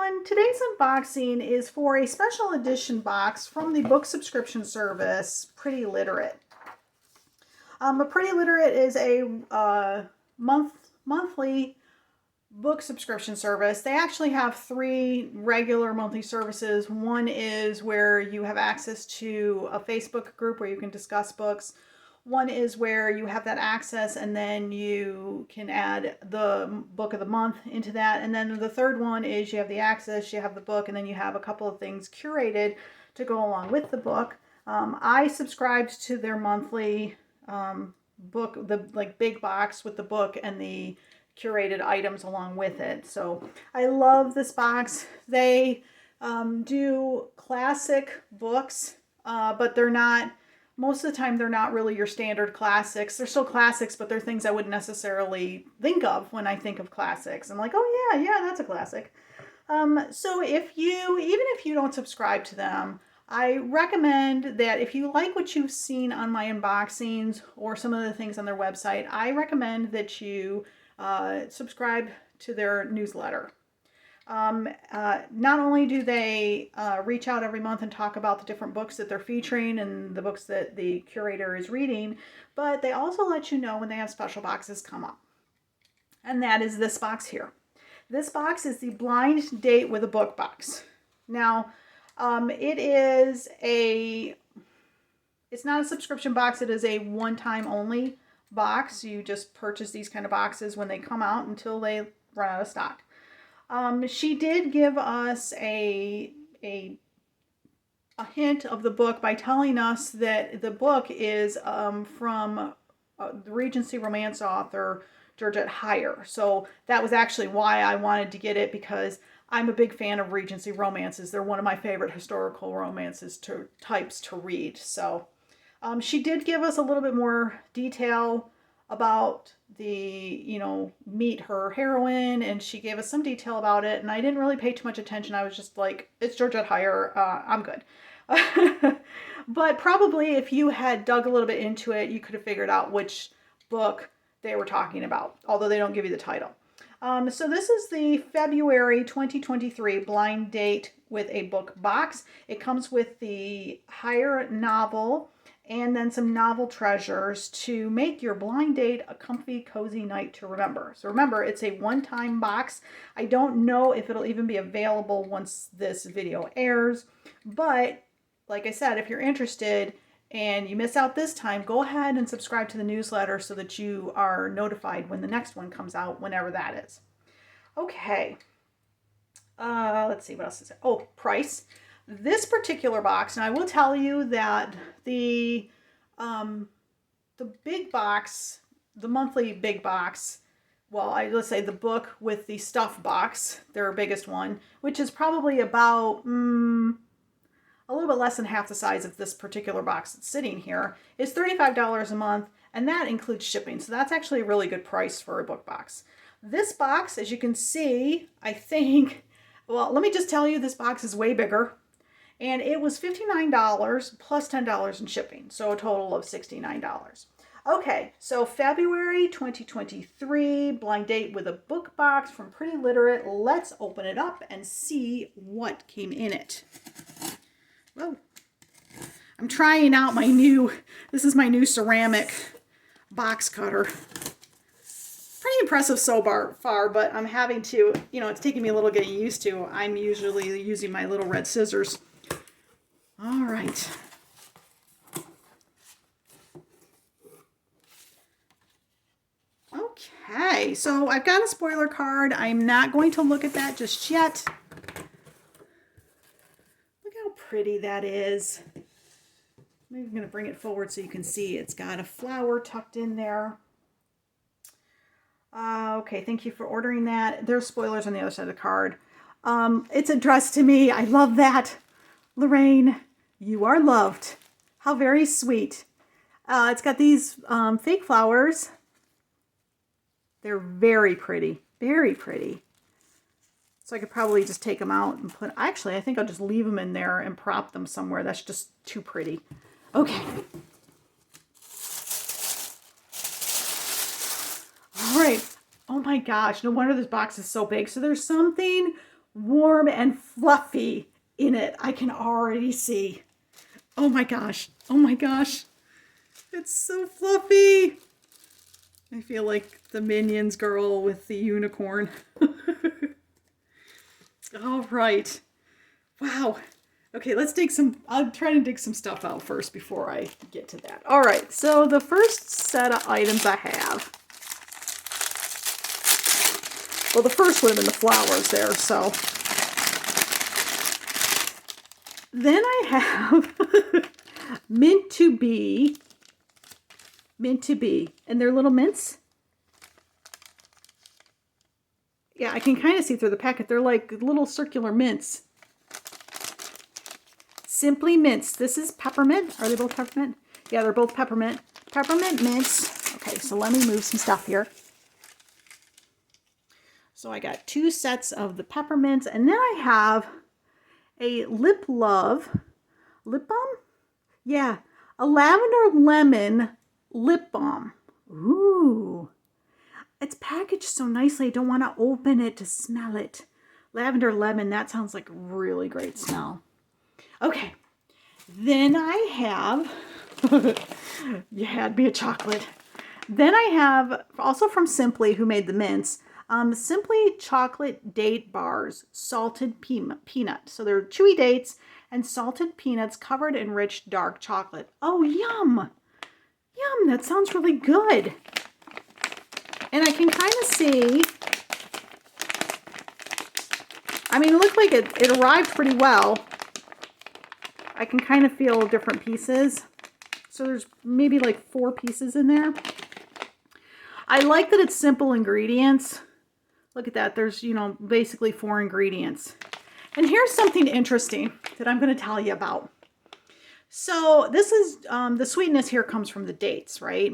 everyone. Today's unboxing is for a special edition box from the book subscription service, Pretty Literate. Pretty Literate is a monthly book subscription service. They actually have 3 regular monthly services. One is where you have access to a Facebook group where you can discuss books. One is where you have that access and then you can add the book of the month into that. And then the third one is you have the access, you have the book, and then you have a couple of things curated to go along with the book. I subscribed to their monthly book, the big box with the book and the curated items along with it. So I love this box. They do classic books, but they're not, most of the time they're not really your standard classics. They're still classics, but they're things I wouldn't necessarily think of when I think of classics. I'm like, oh yeah, that's a classic. So even if you don't subscribe to them, I recommend that if you like what you've seen on my unboxings or some of the things on their website, I recommend that you subscribe to their newsletter. Not only do they reach out every month and talk about the different books that they're featuring and the books that the curator is reading, but they also let you know when they have special boxes come up. And that is this box here. This box is the blind date with a book box. Now, it's not a subscription box. It is a one-time only box. You just purchase these kind of boxes when they come out until they run out of stock. She did give us a hint of the book by telling us that the book is from the Regency romance author Georgette Heyer. So that was actually why I wanted to get it, because I'm a big fan of Regency romances. They're one of my favorite historical romances types to read. So she did give us a little bit more detail about meet her heroine, and she gave us some detail about it, and I didn't really pay too much attention. I was just like, it's Georgette Heyer, I'm good. But probably if you had dug a little bit into it, you could have figured out which book they were talking about, although they don't give you the title. So this is the February 2023 blind date with a book box. It comes with the Heyer novel and then some novel treasures to make your blind date a comfy, cozy night to remember. So remember, it's a one-time box. I don't know if it'll even be available once this video airs, but like I said, if you're interested and you miss out this time, go ahead and subscribe to the newsletter so that you are notified when the next one comes out, whenever that is. Okay, let's see, what else is there? Oh, price. This particular box, and I will tell you that the big box, the monthly big box, let's say the book with the stuff box, their biggest one, which is probably about a little bit less than half the size of this particular box that's sitting here, is $35 a month, and that includes shipping. So that's actually a really good price for a book box. This box, as you can see, I think, well, let me just tell you, this box is way bigger. And it was $59 plus $10 in shipping, so a total of $69. Okay, so February 2023, blind date with a book box from Pretty Literate. Let's open it up and see what came in it. Whoa. I'm trying out this is my new ceramic box cutter. Pretty impressive so far, but I'm having to, it's taking me a little getting used to. I'm usually using my little red scissors. All right. Okay, so I've got a spoiler card. I'm not going to look at that just yet. Look how pretty that is. I'm going to bring it forward so you can see. It's got a flower tucked in there. Okay, thank you for ordering that. There's spoilers on the other side of the card. It's addressed to me. I love that. Lorraine, you are loved. How very sweet. It's got these fake flowers. They're very pretty. Very pretty. So I could probably just take them out and actually, I think I'll just leave them in there and prop them somewhere. That's just too pretty. Okay. All right. Oh my gosh, no wonder this box is so big. So there's something warm and fluffy in it. I can already see. Oh my gosh. Oh my gosh. It's so fluffy. I feel like the Minions girl with the unicorn. All right. Wow. Okay, let's dig some, I'll try to dig some stuff out first before I get to that. All right, so the first set of items I have, well, the first would have been the flowers there, so. Then I have Mint to Be, and they're little mints. Yeah, I can kind of see through the packet. They're like little circular mints. Simply Mints. This is peppermint. Are they both peppermint? Yeah, they're both peppermint. Peppermint mints. Okay, so let me move some stuff here. So I got 2 sets of the peppermints, and then I have a Lip Love lip balm. Yeah, a lavender lemon lip balm. Ooh, it's packaged so nicely. I don't want to open it to smell it. Lavender lemon. That sounds like a really great smell. Okay, then I have, you had me a chocolate. Then I have, also from Simply, who made the mints, Simply Chocolate Date Bars, salted peanut. So they're chewy dates and salted peanuts covered in rich dark chocolate. Oh, yum. Yum, that sounds really good. And I can kind of see, I mean, it looked like it arrived pretty well. I can kind of feel different pieces. So there's maybe like 4 pieces in there. I like that it's simple ingredients. Look at that. There's, you know, basically 4 ingredients. And here's something interesting that I'm going to tell you about. So this is, the sweetness here comes from the dates, right?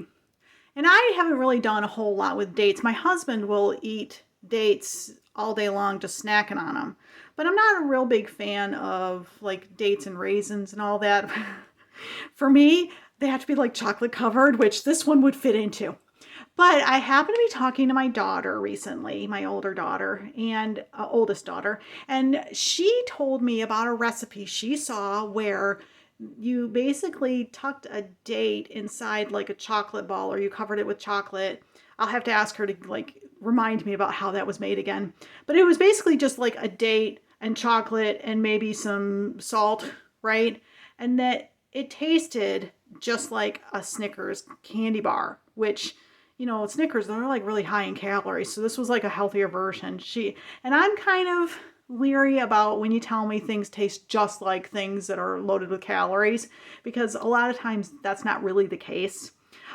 And I haven't really done a whole lot with dates. My husband will eat dates all day long, just snacking on them. But I'm not a real big fan of like dates and raisins and all that. For me, they have to be like chocolate covered, which this one would fit into. But I happened to be talking to my daughter recently, my older daughter and oldest daughter, and she told me about a recipe she saw where you basically tucked a date inside like a chocolate ball, or you covered it with chocolate. I'll have to ask her to like remind me about how that was made again. But it was basically just like a date and chocolate and maybe some salt, right? And that it tasted just like a Snickers candy bar, which, you know, Snickers, they're like really high in calories. So this was like a healthier version. And I'm kind of leery about when you tell me things taste just like things that are loaded with calories, because a lot of times that's not really the case.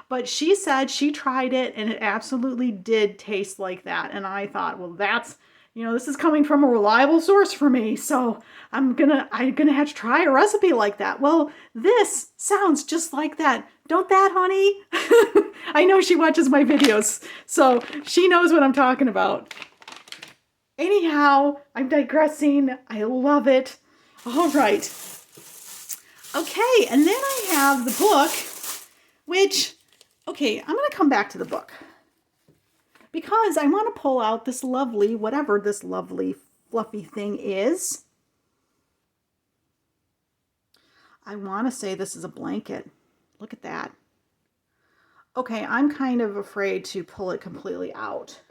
But she said she tried it and it absolutely did taste like that. And I thought, well, that's, you know, this is coming from a reliable source for me. So I'm gonna have to try a recipe like that. Well, this sounds just like that. Don't that, honey? I know she watches my videos, so she knows what I'm talking about. Anyhow, I'm digressing. I love it. All right. Okay, and then I have the book, which, okay, I'm going to come back to the book because I want to pull out this lovely, whatever this lovely fluffy thing is. I want to say this is a blanket. Look at that. Okay, I'm kind of afraid to pull it completely out.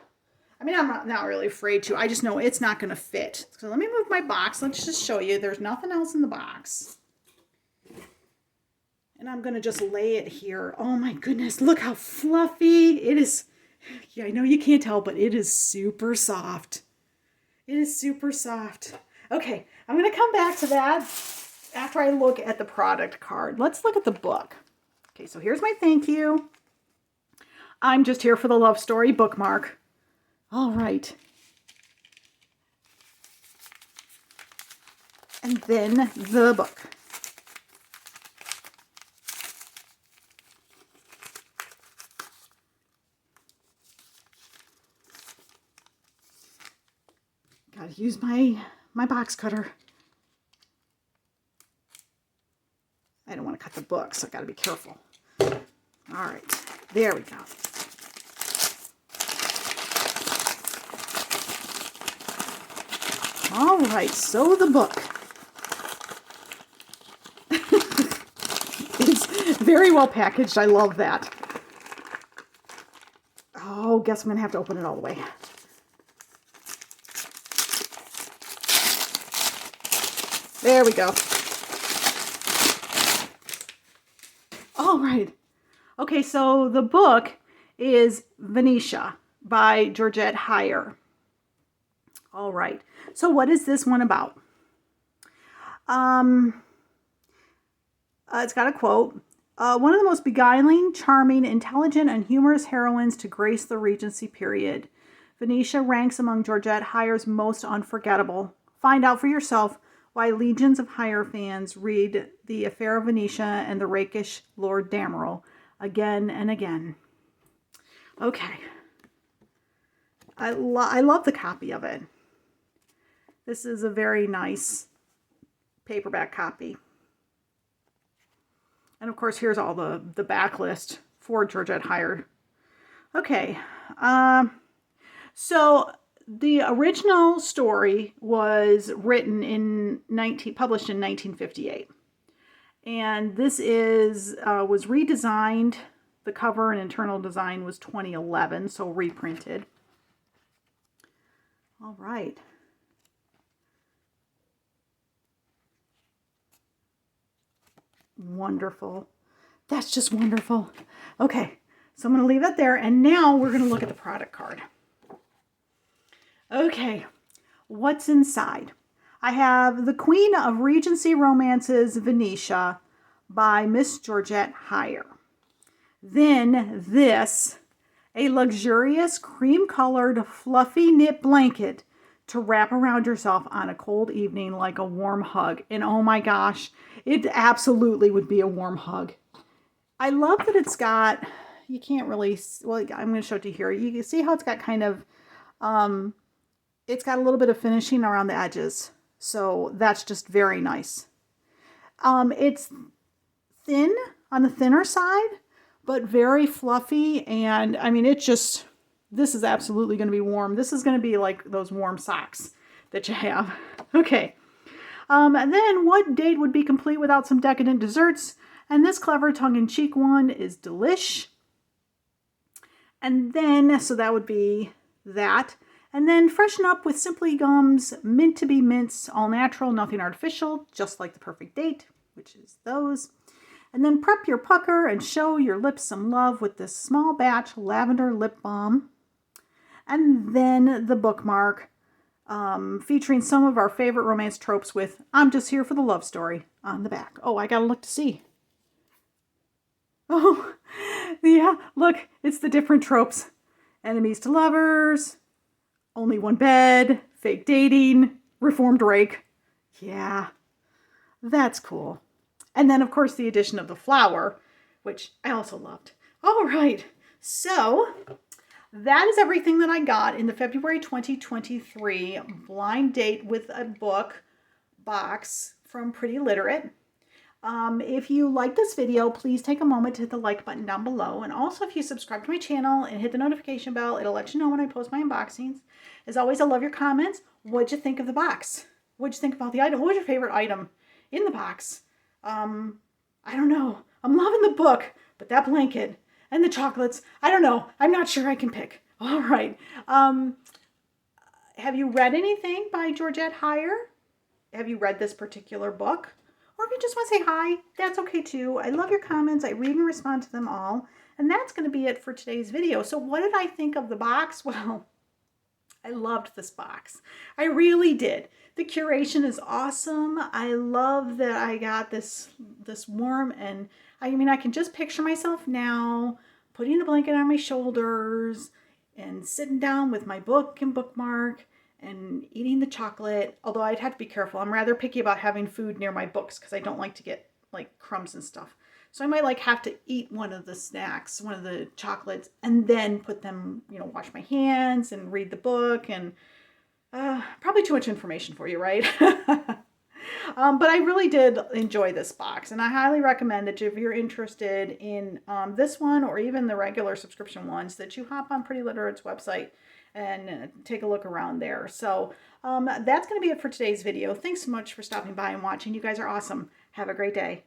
I mean, I'm not really afraid to. I just know it's not going to fit. So let me move my box. Let's just show you. There's nothing else in the box. And I'm going to just lay it here. Oh my goodness, look how fluffy it is. Yeah, I know you can't tell, but it is super soft. It is super soft. Okay, I'm going to come back to that after I look at the product card. Let's look at the book. Okay, so here's my thank you. I'm just here for the love story bookmark. All right. And then the book. Gotta use my box cutter. I don't want to cut the book, so I gotta be careful. All right, there we go. All right, so the book is very well packaged. I love that. Oh, guess I'm going to have to open it all the way. There we go. All right. Okay, so the book is Venetia by Georgette Heyer. All right. So what is this one about? It's got a quote. One of the most beguiling, charming, intelligent, and humorous heroines to grace the Regency period. Venetia ranks among Georgette Heyer's most unforgettable. Find out for yourself why legions of Heyer fans read The Affair of Venetia and The Rakish Lord Damerel again and again. Okay. I love the copy of it. This is a very nice paperback copy. And of course, here's all the backlist for Georgette Heyer. Okay. So the original story was written published in 1958. And this was redesigned. The cover and internal design was 2011, so reprinted. All right. Wonderful. That's just wonderful. Okay, so I'm going to leave that there. And now we're going to look at the product card. Okay, what's inside? I have The Queen of Regency Romances, Venetia by Miss Georgette Heyer. Then this, a luxurious cream-colored fluffy knit blanket to wrap around yourself on a cold evening like a warm hug. And oh my gosh, it absolutely would be a warm hug. I love that it's got, you can't really, well, I'm going to show it to you here. You can see how it's got kind of, it's got a little bit of finishing around the edges. So that's just very nice. It's thin on the thinner side, but very fluffy. And I mean, this is absolutely going to be warm. This is going to be like those warm socks that you have. Okay. And then what date would be complete without some decadent desserts? And this clever tongue-in-cheek one is Delish. And then, so that would be that. And then freshen up with Simply Gums, Mint to be Mints, all natural, nothing artificial, just like the perfect date, which is those. And then prep your pucker and show your lips some love with this small batch lavender lip balm. And then the bookmark, featuring some of our favorite romance tropes with I'm just here for the love story on the back. Oh, I gotta look to see. Oh, yeah, look, it's the different tropes. Enemies to lovers, only one bed, fake dating, reformed rake. Yeah, that's cool. And then, of course, the addition of the flower, which I also loved. All right, so that is everything that I got in the February 2023 Blind Date with a Book box from Pretty Literate. If you like this video, please take a moment to hit the like button down below. And also, if you subscribe to my channel and hit the notification bell, it'll let you know when I post my unboxings. As always, I love your comments. What'd you think of the box? What'd you think about the item? What was your favorite item in the box? I don't know. I'm loving the book, but that blanket and the chocolates, I don't know. I'm not sure I can pick. All right. Have you read anything by Georgette Heyer? Have you read this particular book? Or if you just want to say hi, that's okay too. I love your comments. I read and respond to them all. And that's going to be it for today's video. So what did I think of the box? Well, I loved this box. I really did. The curation is awesome. I love that I got this warm, and I mean, I can just picture myself now putting the blanket on my shoulders and sitting down with my book and bookmark and eating the chocolate. Although I'd have to be careful. I'm rather picky about having food near my books because I don't like to get like crumbs and stuff. So I might like have to eat one of the snacks, one of the chocolates, and then put them, wash my hands and read the book. And probably too much information for you, right? But I really did enjoy this box, and I highly recommend that if you're interested in this one or even the regular subscription ones, that you hop on Pretty Literate's website and take a look around there. So that's going to be it for today's video. Thanks so much for stopping by and watching. You guys are awesome. Have a great day.